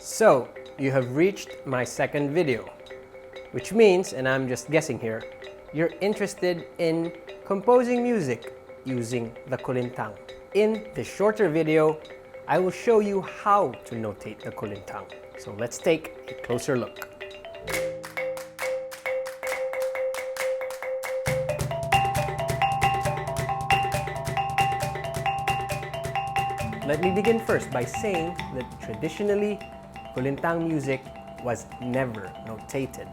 So, you have reached my second video, which means, and I'm just guessing here, you're interested in composing music using the Kulintang. In this shorter video, I will show you how to notate the Kulintang. So let's take a closer look. Let me begin first by saying that traditionally, Kulintang music was never notated.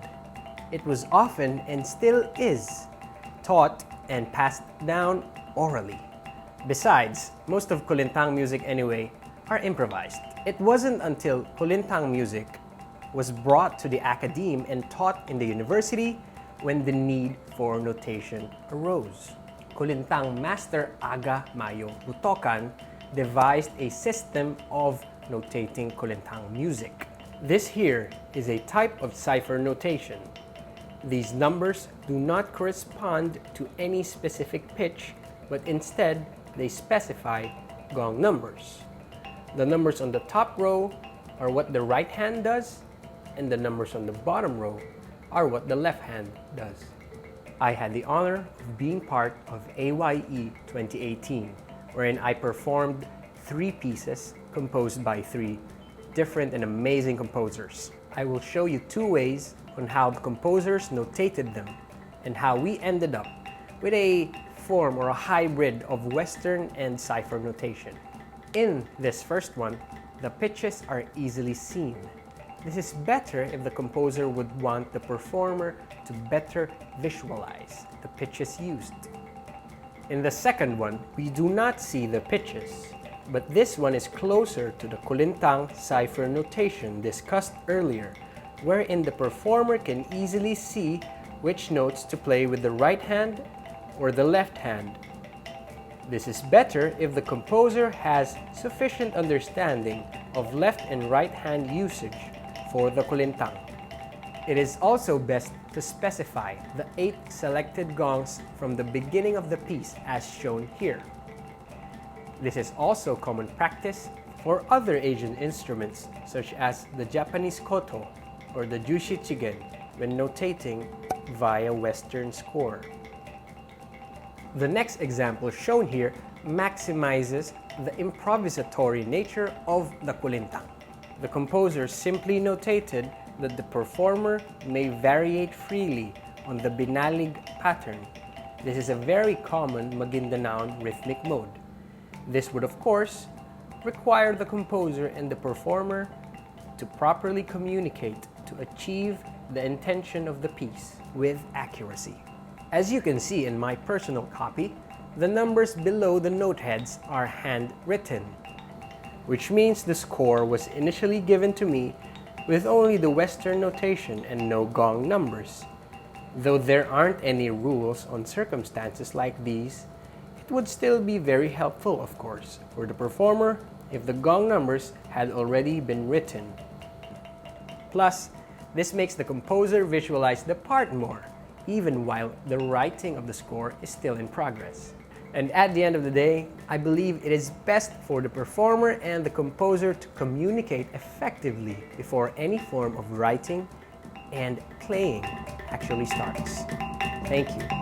It was often, and still is, taught and passed down orally. Besides, most of Kulintang music anyway are improvised. It wasn't until Kulintang music was brought to the academe and taught in the university when the need for notation arose. Kulintang master Aga Mayo Rutokan devised a system of notating Kulintang music. This here is a type of cipher notation. These numbers do not correspond to any specific pitch, but instead they specify gong numbers. The numbers on the top row are what the right hand does, and the numbers on the bottom row are what the left hand does. I had the honor of being part of AYE 2018, wherein I performed 3 pieces composed by 3 different and amazing composers. I will show you 2 ways on how the composers notated them and how we ended up with a form or a hybrid of Western and cipher notation. In this first one, the pitches are easily seen. This is better if the composer would want the performer to better visualize the pitches used. In the second one, we do not see the pitches, but this one is closer to the Kulintang cipher notation discussed earlier, wherein the performer can easily see which notes to play with the right hand or the left hand. This is better if the composer has sufficient understanding of left and right hand usage for the Kulintang. It is also best to specify the 8 selected gongs from the beginning of the piece as shown here. This is also common practice for other Asian instruments such as the Japanese koto or the jushichigen when notating via Western score. The next example shown here maximizes the improvisatory nature of the Kulintang. The composer simply notated that the performer may variate freely on the binalig pattern. This is a very common Magindanaon rhythmic mode. This would, of course, require the composer and the performer to properly communicate to achieve the intention of the piece with accuracy. As you can see in my personal copy, the numbers below the note heads are handwritten, which means the score was initially given to me with only the Western notation and no gong numbers. Though there aren't any rules on circumstances like these, it would still be very helpful, of course, for the performer if the gong numbers had already been written. Plus, this makes the composer visualize the part more, even while the writing of the score is still in progress. And at the end of the day, I believe it is best for the performer and the composer to communicate effectively before any form of writing and playing actually starts. Thank you.